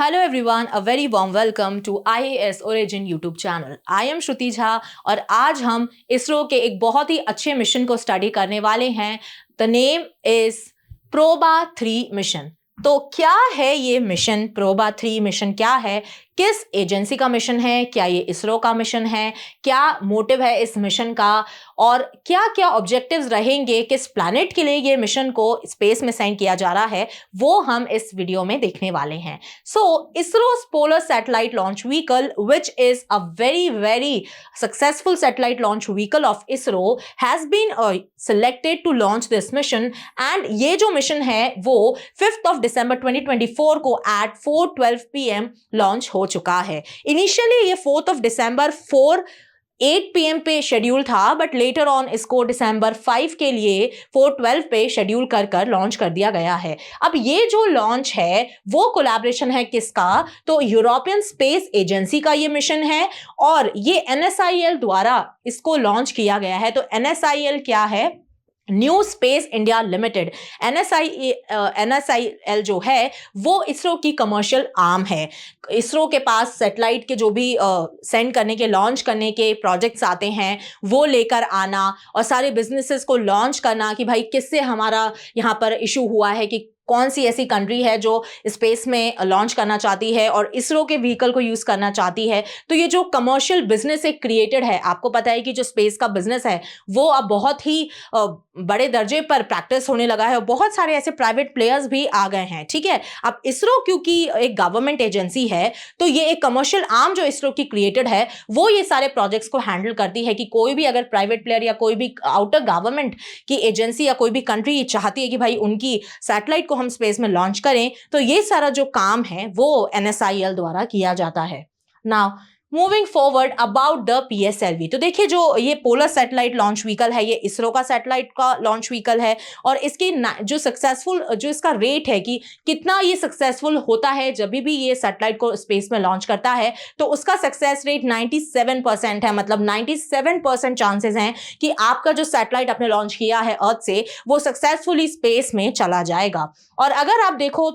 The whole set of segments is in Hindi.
Hello everyone, a very warm welcome to IAS Origin YouTube channel. I am श्रुति झा और आज हम इसरो के एक बहुत ही अच्छे मिशन को स्टडी करने वाले हैं. The name is PROBA 3 mission. तो क्या है ये मिशन? प्रोबा 3 मिशन क्या है? किस एजेंसी का मिशन है? क्या ये इसरो का मिशन है? क्या मोटिव है इस मिशन का और क्या क्या ऑब्जेक्टिव्स रहेंगे? किस प्लैनेट के लिए ये मिशन को स्पेस में सेंड किया जा रहा है, वो हम इस वीडियो में देखने वाले हैं. So ISRO's polar satellite launch vehicle, which is a very successful satellite launch vehicle of ISRO, has been selected to launch this mission. And ये जो मिशन है वो 5th of December 2024 को at 4:12 PM लॉन्च हो चुका है. इनिशियली ये 4th of December 8 PM पे शेड्यूल था, बट लेटर ऑन इसको December 5 के लिए 4:12 पे शेड्यूल कर लॉन्च कर दिया गया है. अब ये जो लॉन्च है वो कोलैबोरेशन है किसका? तो यूरोपियन स्पेस एजेंसी का ये मिशन है और ये NSIL द्वारा इसको लॉन्च किया गया है. तो NSIL क्या है? New space India limited. NSIL जो है वो इसरो की कमर्शियल आर्म है. इसरो के पास सैटेलाइट के जो भी सेंड करने के, लॉन्च करने के प्रोजेक्ट्स आते हैं वो लेकर आना और सारे बिजनेसेस को लॉन्च करना कि भाई किससे हमारा यहाँ पर इशू हुआ है, कि कौन सी ऐसी कंट्री है जो स्पेस में लॉन्च करना चाहती है और इसरो के व्हीकल को यूज़ करना चाहती है. तो ये जो कमर्शियल बिजनेस एक क्रिएटेड है, आपको पता है कि जो स्पेस का बिजनेस है वो अब बहुत ही बड़े दर्जे पर प्रैक्टिस होने लगा है और बहुत सारे ऐसे प्राइवेट प्लेयर्स भी आ गए हैं. ठीक है, अब इसरो क्योंकि एक गवर्नमेंट एजेंसी है तो ये एक कमर्शियल आर्म जो इसरो की क्रिएटेड है वो ये सारे प्रोजेक्ट्स को हैंडल करती है कि कोई भी अगर प्राइवेट प्लेयर या कोई भी आउटर गवर्नमेंट की एजेंसी या कोई भी कंट्री चाहती है कि भाई उनकी सैटेलाइट हम स्पेस में लॉन्च करें, तो ये सारा जो काम है वो NSIL द्वारा किया जाता है. Now moving forward about the PSLV. तो देखिए जो ये पोलर सैटेलाइट लॉन्च व्हीकल है ये इसरो का सैटेलाइट का लॉन्च व्हीकल है और इसकी जो सक्सेसफुल जो इसका रेट है कि कितना ये सक्सेसफुल होता है जब भी ये सैटेलाइट को स्पेस में लॉन्च करता है, तो उसका सक्सेस रेट 97% है. मतलब 97% चांसेस हैं कि आपका जो सैटेलाइट आपने लॉन्च किया है अर्थ से वो सक्सेसफुली स्पेस में चला जाएगा. और अगर आप देखो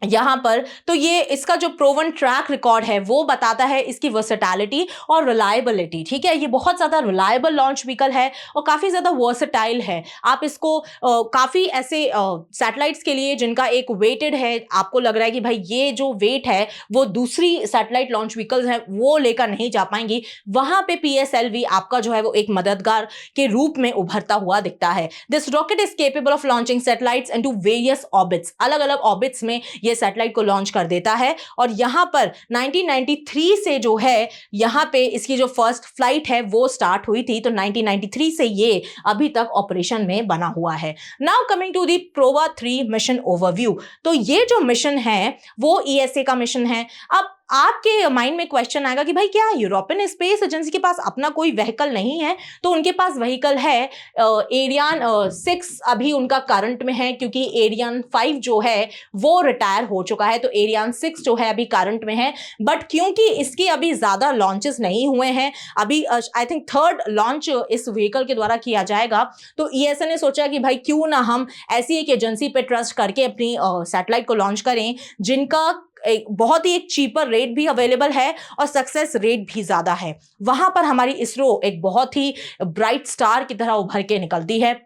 यहाँ पर तो ये इसका जो प्रूवन ट्रैक रिकॉर्ड है वो बताता है इसकी वर्सेटैलिटी और रिलायबिलिटी. ठीक है, ये बहुत ज़्यादा रिलायबल लॉन्च व्हीकल है और काफ़ी ज़्यादा वर्सेटाइल है. आप इसको काफ़ी ऐसे सैटेलाइट्स के लिए जिनका एक वेटेड है, आपको लग रहा है कि भाई ये जो वेट है वो दूसरी सैटेलाइट लॉन्च व्हीकल्स हैं वो लेकर नहीं जा पाएंगी, वहाँ पे PSLV आपका जो है वो एक मददगार के रूप में उभरता हुआ दिखता है. This rocket is capable of launching satellites into various orbits. अलग अलग ऑर्बिट्स में ये सैटेलाइट को लॉन्च कर देता है और यहां पर 1993 से जो है यहां पे इसकी जो फर्स्ट फ्लाइट है वो स्टार्ट हुई थी. तो 1993 से ये अभी तक ऑपरेशन में बना हुआ है. Now coming to the Proba 3 mission overview. तो ये जो मिशन है वो ESA का मिशन है. अब आपके माइंड में क्वेश्चन आएगा कि भाई क्या यूरोपियन स्पेस एजेंसी के पास अपना कोई व्हीकल नहीं है? तो उनके पास व्हीकल है. एरियन 6 अभी उनका करंट में है क्योंकि एरियन 5 जो है वो रिटायर हो चुका है. तो एरियन 6 जो है अभी करंट में है, बट क्योंकि इसके अभी ज़्यादा लॉन्चेस नहीं हुए हैं, अभी आई थिंक 3rd लॉन्च इस व्हीकल के द्वारा किया जाएगा. तो ESA ने सोचा कि भाई क्यों ना हम ऐसी एक एजेंसी पे ट्रस्ट करके अपनी सैटेलाइट को लॉन्च करें जिनका एक बहुत ही एक चीपर रेट भी अवेलेबल है और सक्सेस रेट भी ज़्यादा है. वहाँ पर हमारी इसरो एक बहुत ही ब्राइट स्टार की तरह उभर के निकलती है.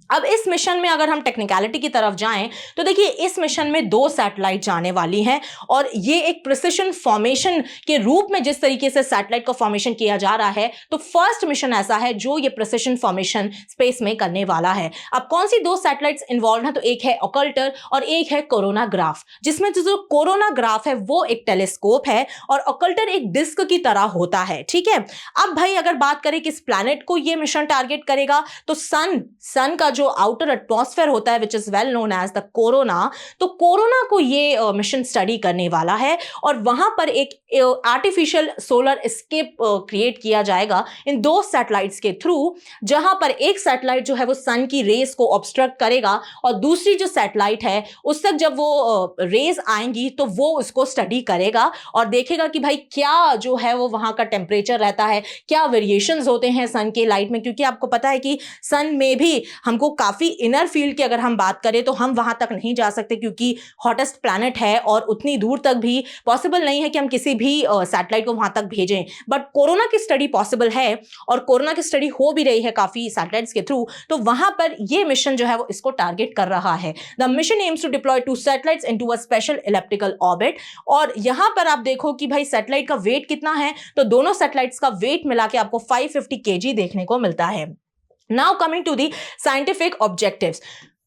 अब इस मिशन में अगर हम टेक्निकलिटी की तरफ जाएं तो देखिए इस मिशन में 2 सैटेलाइट जाने वाली हैं और ये एक प्रिसिशन फॉर्मेशन के रूप में जिस तरीके से सैटेलाइट का फॉर्मेशन किया जा रहा है, तो फर्स्ट मिशन ऐसा है जो ये प्रिसिशन फॉर्मेशन स्पेस में करने वाला है. अब कौन सी 2 सैटेलाइट्स इन्वॉल्व हैं? तो एक है ऑकल्टर और एक है कोरोनाग्राफ, जिसमें जो कोरोनाग्राफ है वो एक टेलीस्कोप है और ऑकल्टर एक डिस्क की तरह होता है. ठीक है, अब भाई अगर बात करें किस प्लैनेट को ये मिशन टारगेट करेगा, तो सन का जो आउटर एटमॉस्फेयर होता है which is well known as the corona, तो कोरोना को ये मिशन स्टडी करने वाला है और वहां पर एक आर्टिफिशियल सोलर एस्केप क्रिएट किया जाएगा इन 2 सैटेलाइट्स के थ्रू, जहां पर एक सैटेलाइट जो है वो सन की रेस को ऑब्स्ट्रक्ट करेगा और दूसरी जो सैटेलाइट है उस तक जब वो रेस आएंगी तो वो उसको स्टडी करेगा और देखेगा कि भाई क्या जो है वो वहां का टेम्परेचर रहता है, क्या वेरिएशंस होते हैं सन के लाइट में, क्योंकि आपको पता है कि सन में भी हमको काफी इनर फील्ड की अगर हम बात करें तो हम वहां तक नहीं जा सकते क्योंकि हॉटेस्ट प्लैनेट है और उतनी दूर तक भी पॉसिबल नहीं है कि हम किसी भी सैटेलाइट को वहां तक भेजें। बट कोरोना की स्टडी पॉसिबल है और कोरोना की स्टडी हो भी रही है काफी सैटेलाइट्स के थ्रू, तो वहां पर ये मिशन जो है वो इसको टारगेट कर रहा है। The mission aims to deploy 2 satellites into a special elliptical orbit. और यहां पर आप देखो कि भाई सैटेलाइट का वेट कितना है, तो दोनों सैटेलाइट्स का वेट मिला के आपको 550 kg देखने को मिलता है। Now coming to the scientific objectives.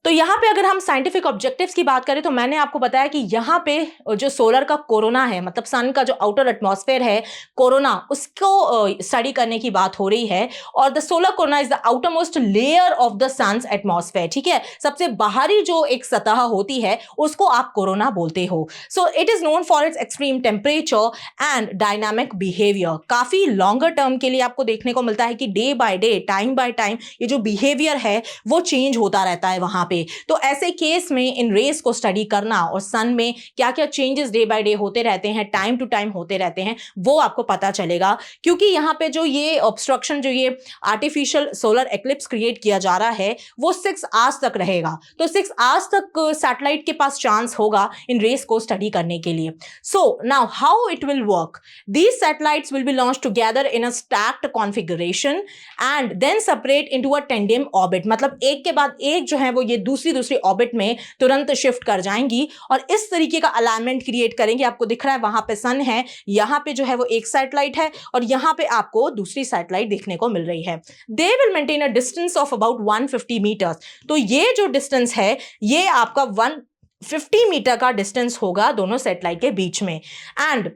तो यहां पे अगर हम साइंटिफिक ऑब्जेक्टिव्स की बात करें तो मैंने आपको बताया कि यहां पे जो सोलर का कोरोना है, मतलब सन का जो आउटर एटमॉस्फेयर है कोरोना, उसको स्टडी करने की बात हो रही है। और the solar corona is the outermost layer of the sun's atmosphere, ठीक है, सबसे बाहरी जो एक सतह होती है उसको आप कोरोना बोलते हो। So it is known for its extreme temperature and dynamic behaviour. काफी लॉन्गर टर्म के लिए आपको देखने को मिलता है कि day by day, time by time ये जो बिहेवियर है वो चेंज होता रहता है वहां पे। तो ऐसे केस में इन रेस को स्टडी करना और सन में क्या क्या चेंजेस डे बाय डे होते रहते हैं, टाइम टू टाइम होते रहते हैं, वो आपको पता चलेगा। क्योंकि यहाँ पे जो ये ऑब्स्ट्रक्शन, जो ये आर्टिफिशियल सोलर एक्लिप्स क्रिएट किया जा रहा है वो 6 आवर्स तक रहेगा। तो 6 आवर्स तक सैटेलाइट के पास चांस होगा इन रेस को स्टडी करने के लिए। So now how it will work, these satellites will be launched together in a stacked configuration and then separate into a tandem orbit. मतलब एक के बाद एक जो है वो ये दूसरी ऑर्बिट में तुरंत शिफ्ट कर जाएंगी और इस तरीके का अलाइनमेंट क्रिएट करेंगे। आपको दिख रहा है वहां पे सन है, यहां पे जो है वो एक सैटेलाइट है और यहां पे आपको दूसरी सैटेलाइट देखने को मिल रही है। They will maintain a distance of about 150 metres. तो ये जो डिस्टेंस है ये आपका 150 मीटर का डिस्टेंस होगा दोनों सैटेलाइट के बीच में, and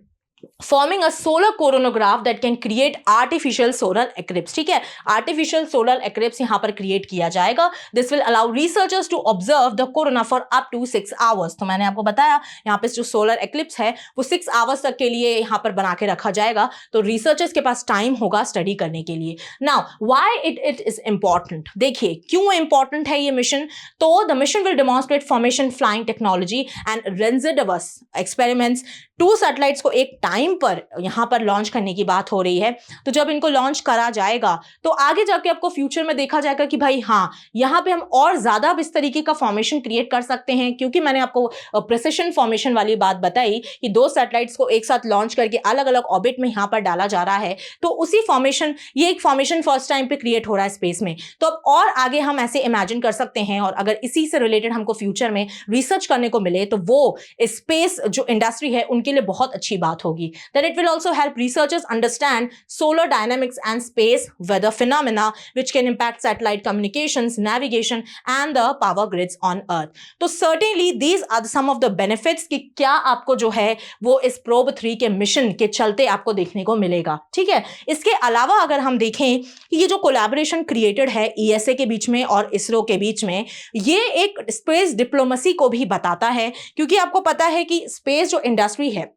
forming a solar coronagraph that can create artificial solar eclipse. ठीक है, आर्टिफिशियल सोलर एक्लिप्स यहां पर क्रिएट किया जाएगा। This will allow researchers to observe the corona for up to 6 hours. तो मैंने आपको बताया यहाँ पे जो सोलर एक्लिप्स है वो 6 आवर्स तक के लिए यहाँ पर बना के रखा जाएगा, तो रिसर्चर्स के पास टाइम होगा स्टडी करने के लिए। Now why it is important, देखिए क्यों इंपॉर्टेंट है ये मिशन। तो the mission will demonstrate formation flying technology and rendezvous experiments. 2 satellites को एक टाइम पर यहां पर लॉन्च करने की बात हो रही है। तो जब इनको लॉन्च करा जाएगा तो आगे जाके आपको फ्यूचर में देखा जाएगा कि भाई हाँ, यहां पे हम और ज्यादा इस तरीके का फॉर्मेशन क्रिएट कर सकते हैं, क्योंकि मैंने आपको प्रिसिशन फॉर्मेशन वाली बात बताई कि 2 सैटेलाइट्स को एक साथ लॉन्च करके अलग अलग ऑर्बिट में यहां पर डाला जा रहा है। तो उसी फॉर्मेशन, ये एक फॉर्मेशन फर्स्ट टाइम पे क्रिएट हो रहा है स्पेस में। तो अब और आगे हम ऐसे इमेजिन कर सकते हैं, और अगर इसी से रिलेटेड हमको फ्यूचर में रिसर्च करने को मिले तो वो स्पेस जो इंडस्ट्री है उनके लिए बहुत अच्छी बात होगी। Then it will also help researchers understand solar dynamics and space weather phenomena which can impact satellite communications, navigation and the power grids on Earth. तो certainly these are some of the benefits कि क्या आपको जो है वो इस प्रोब 3 के मिशन के चलते आपको देखने को मिलेगा। ठीक है, इसके अलावा अगर हम देखें कि ये जो कोलैबोरेशन क्रिएटेड है ESA के बीच में और इसरो के बीच में, ये एक स्पेस डिप्लोमेसी को भी बताता है, क्योंकि आपको पता है कि स्पेस जो इंडस्ट्री है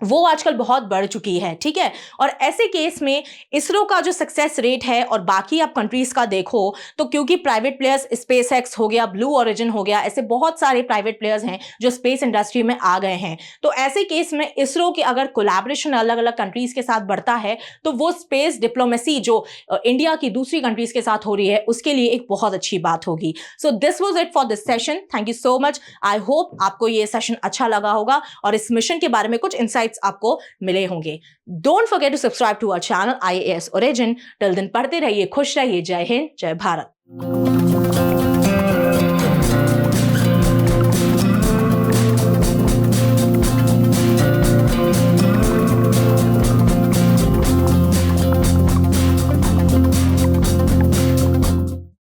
वो आजकल बहुत बढ़ चुकी है। ठीक है, और ऐसे केस में इसरो का जो सक्सेस रेट है और बाकी आप कंट्रीज का देखो तो क्योंकि प्राइवेट प्लेयर्स, स्पेस एक्स हो गया, ब्लू ओरिजिन हो गया, ऐसे बहुत सारे प्राइवेट प्लेयर्स हैं जो स्पेस इंडस्ट्री में आ गए हैं। तो ऐसे केस में इसरो की अगर कोलैबोरेशन अलग अलग कंट्रीज के साथ बढ़ता है तो वो स्पेस डिप्लोमेसी जो इंडिया की दूसरी कंट्रीज के साथ हो रही है उसके लिए एक बहुत अच्छी बात होगी। So this was it for this session. Thank you so much. I hope आपको ये सेशन अच्छा लगा होगा और इस मिशन के बारे में कुछ इंसाइट आपको मिले होंगे। Don't forget to subscribe to our channel IAS origin. Till then पढ़ते रहिए, खुश रहिए। जय हिंद, जय भारत।